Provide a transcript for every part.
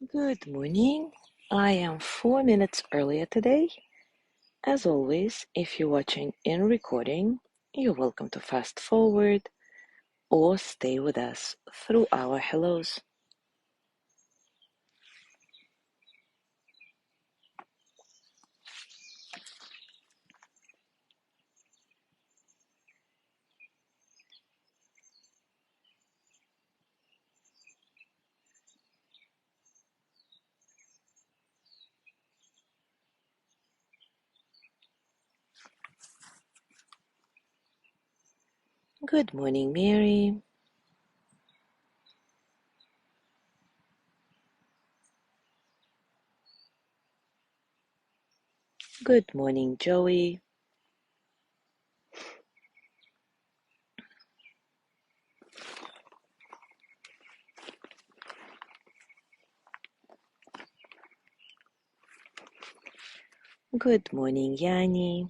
Good morning. I am 4 minutes earlier today. As always, if you're watching in recording, you're welcome to fast forward or stay with us through our hellos. Good morning, Mary. Good morning, Joey. Good morning, Yanni.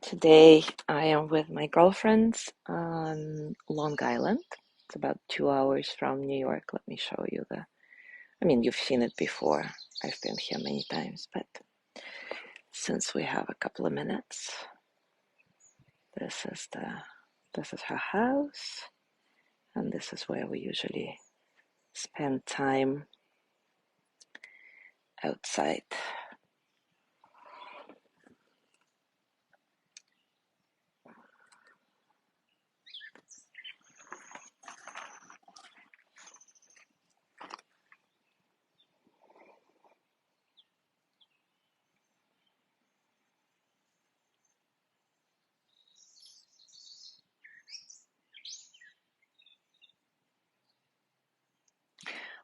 Today I am with my girlfriends on Long Island. It's about 2 hours from New York. Let me show you you've seen it before. I've been here many times, but since we have a couple of minutes, this is her house, and this is where we usually spend time outside.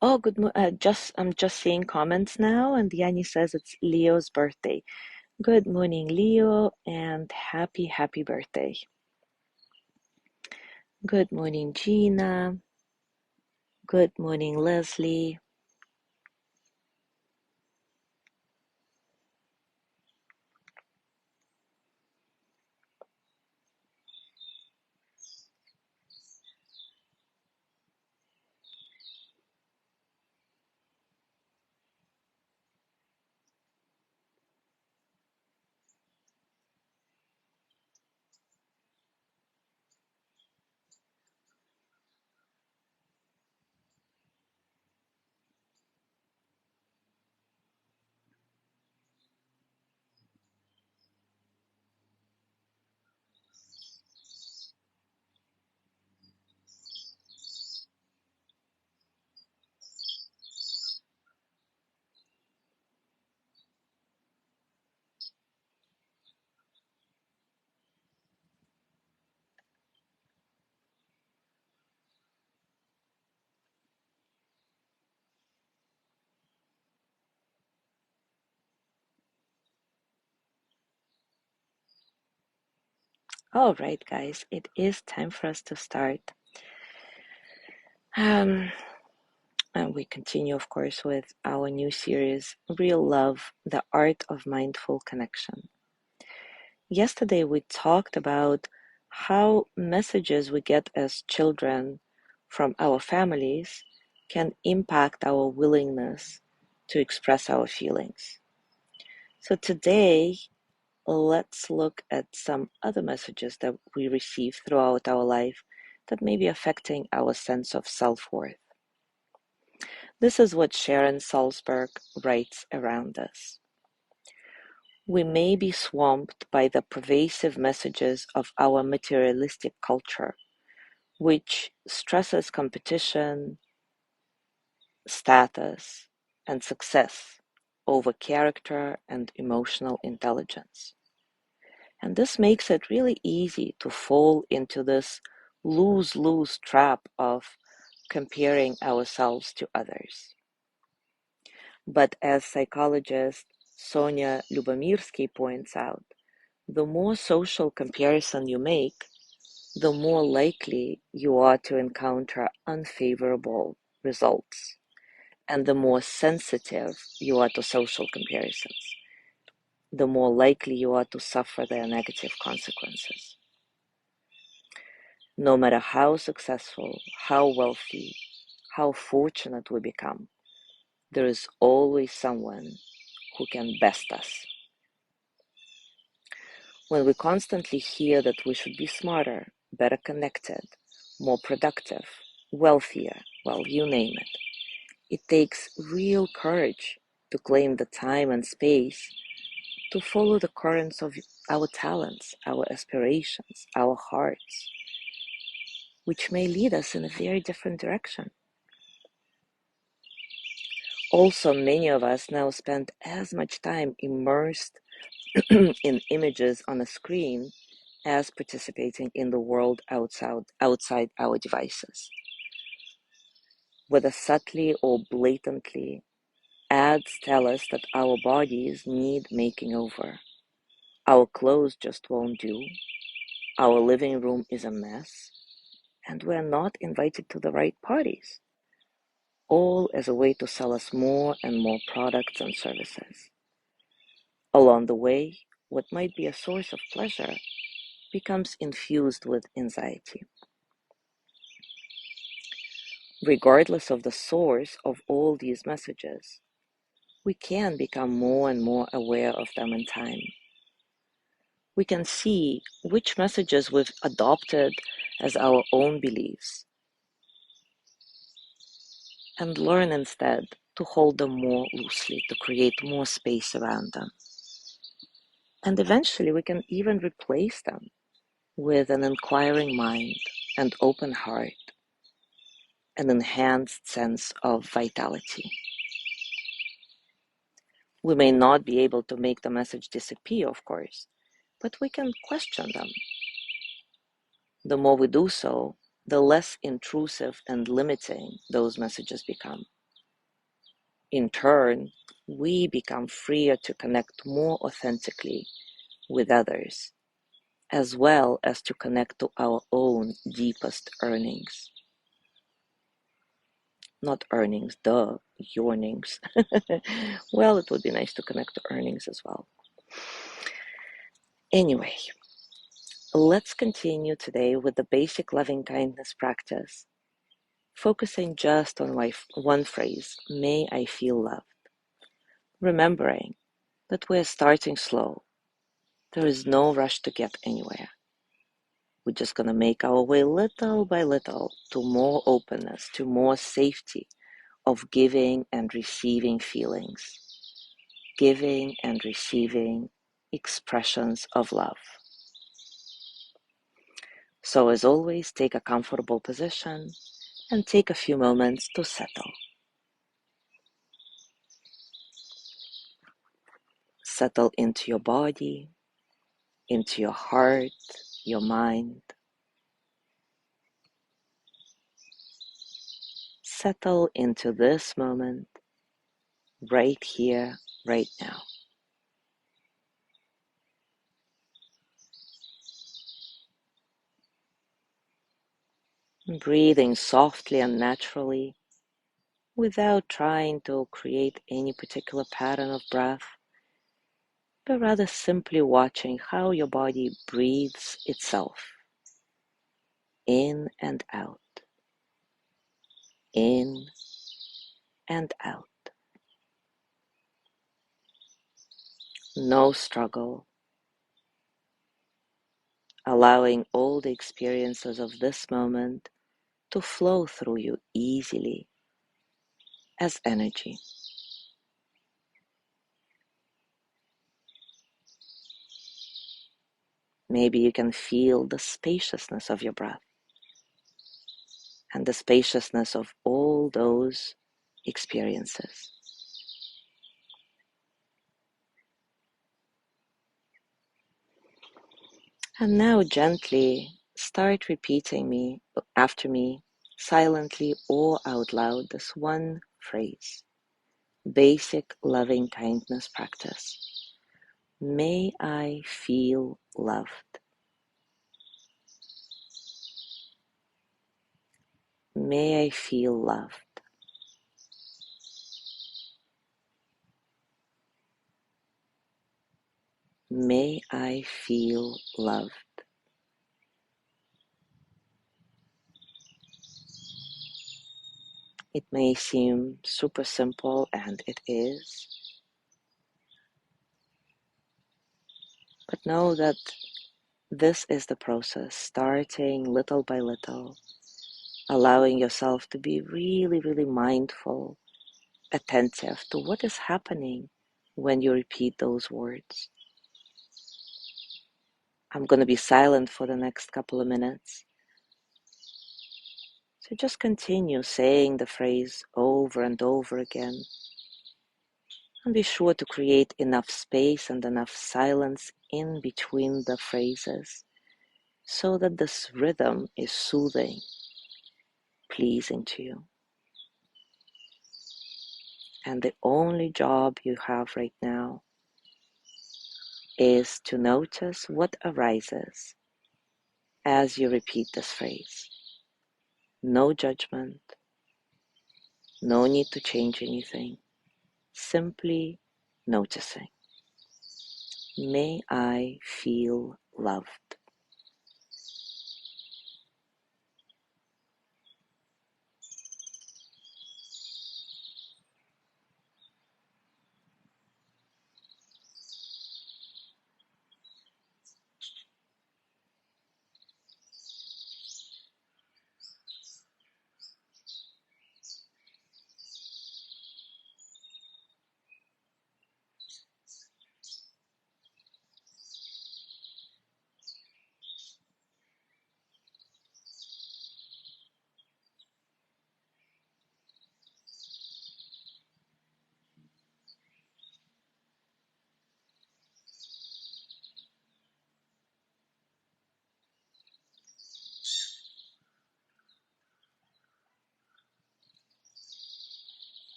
Oh, I'm just seeing comments now, and Yanni says it's Leo's birthday. Good morning, Leo, and happy birthday. Good morning, Gina. Good morning, Leslie. All right, guys, it is time for us to start. And we continue, of course, with our new series, Real Love, the Art of Mindful Connection. Yesterday, we talked about how messages we get as children from our families can impact our willingness to express our feelings. So today, let's look at some other messages that we receive throughout our life that may be affecting our sense of self-worth. This is what Sharon Salzberg writes around this. We may be swamped by the pervasive messages of our materialistic culture, which stresses competition, status, and success over character and emotional intelligence. And this makes it really easy to fall into this lose-lose trap of comparing ourselves to others. But as psychologist Sonia Lubomirsky points out, the more social comparison you make, the more likely you are to encounter unfavorable results, and the more sensitive you are to social comparisons, the more likely you are to suffer their negative consequences. No matter how successful, how wealthy, how fortunate we become, there is always someone who can best us. When we constantly hear that we should be smarter, better connected, more productive, wealthier, well, you name it, it takes real courage to claim the time and space to follow the currents of our talents, our aspirations, our hearts, which may lead us in a very different direction. Also, many of us now spend as much time immersed in images on a screen as participating in the world outside our devices. Whether subtly or blatantly, ads tell us that our bodies need making over. Our clothes just won't do. Our living room is a mess. And we're not invited to the right parties. All as a way to sell us more and more products and services. Along the way, what might be a source of pleasure becomes infused with anxiety. Regardless of the source of all these messages, we can become more and more aware of them in time. We can see which messages we've adopted as our own beliefs and learn instead to hold them more loosely, to create more space around them. And eventually we can even replace them with an inquiring mind, an open heart, an enhanced sense of vitality. We may not be able to make the message disappear, of course, but we can question them. The more we do so, the less intrusive and limiting those messages become. In turn, we become freer to connect more authentically with others, as well as to connect to our own deepest earnings. Not earnings, duh, yearnings. Well, it would be nice to connect to earnings as well. Anyway, let's continue today with the basic loving kindness practice, focusing just on one phrase, may I feel loved. Remembering that we're starting slow. There is no rush to get anywhere. We're just going to make our way little by little to more openness, to more safety of giving and receiving feelings, giving and receiving expressions of love. So as always, take a comfortable position and take a few moments to settle. Settle into your body, into your heart, your mind. Settle into this moment, right here, right now. Breathing softly and naturally without trying to create any particular pattern of breath, but rather simply watching how your body breathes itself in and out, in and out. No struggle, allowing all the experiences of this moment to flow through you easily as energy. Maybe you can feel the spaciousness of your breath and the spaciousness of all those experiences. And now gently start repeating after me, silently or out loud, this one phrase. basic loving kindness practice. May I feel loved. May I feel loved. May I feel loved. It may seem super simple, and it is, but know that this is the process, starting little by little, allowing yourself to be really, really mindful, attentive to what is happening when you repeat those words. I'm going to be silent for the next couple of minutes. So just continue saying the phrase over and over again. And be sure to create enough space and enough silence in between the phrases so that this rhythm is soothing, pleasing to you. And the only job you have right now is to notice what arises as you repeat this phrase. No judgment, no need to change anything, simply noticing. May I feel loved.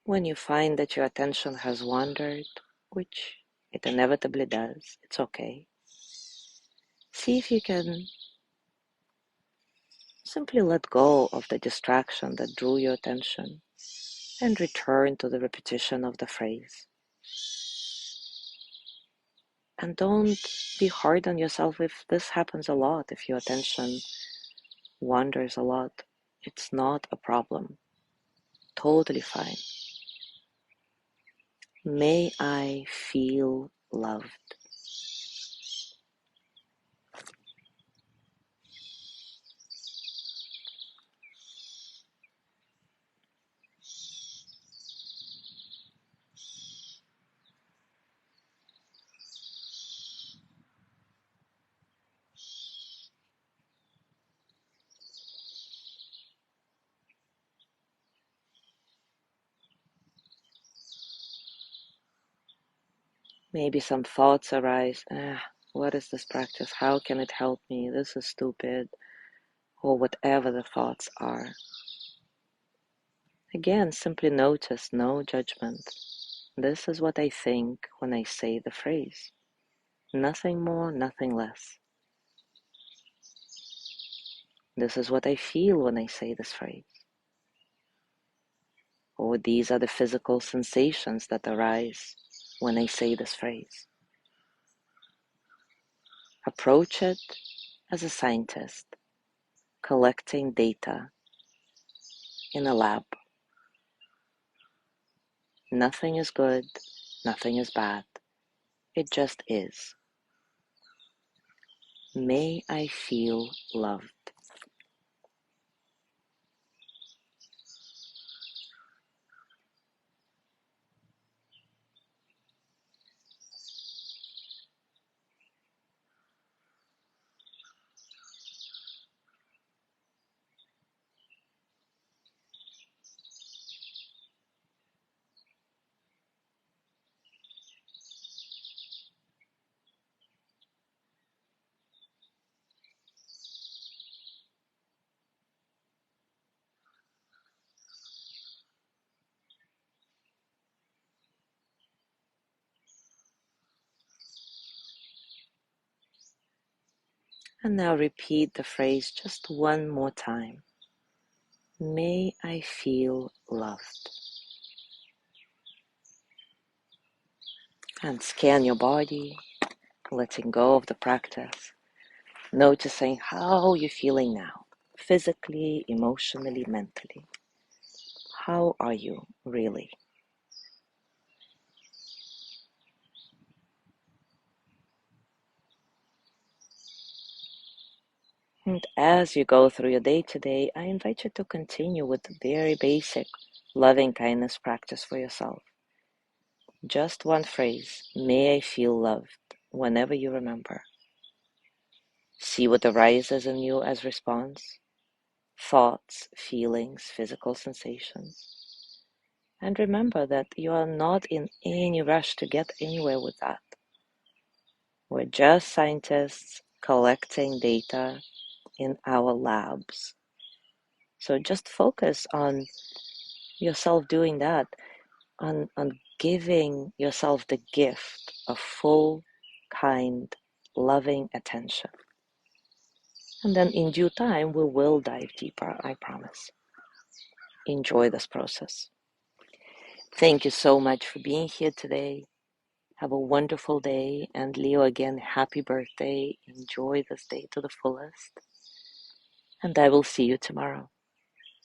When you find that your attention has wandered, which it inevitably does, it's okay. See if you can simply let go of the distraction that drew your attention and return to the repetition of the phrase. And don't be hard on yourself if this happens a lot, if your attention wanders a lot. It's not a problem. Totally fine. May I feel loved. Maybe some thoughts arise. What is this practice? How can it help me? This is stupid. Or whatever the thoughts are. Again, simply notice, no judgment. This is what I think when I say the phrase. Nothing more, nothing less. This is what I feel when I say this phrase. Or these are the physical sensations that arise when I say this phrase. Approach it as a scientist collecting data in a lab. Nothing is good, nothing is bad. It just is. May I feel loved. And now repeat the phrase just one more time. May I feel loved. And scan your body, letting go of the practice, noticing how you're feeling now, physically, emotionally, mentally. How are you really? And as you go through your day today, I invite you to continue with the very basic loving kindness practice for yourself. Just one phrase, may I feel loved, whenever you remember. See what arises in you as response, thoughts, feelings, physical sensations. And remember that you are not in any rush to get anywhere with that. We're just scientists collecting data in our labs. So just focus on yourself doing that, on giving yourself the gift of full, kind, loving attention. And then in due time, we will dive deeper, I promise. Enjoy this process. Thank you so much for being here today. Have a wonderful day. And Leo, again, happy birthday. Enjoy this day to the fullest. And I will see you tomorrow.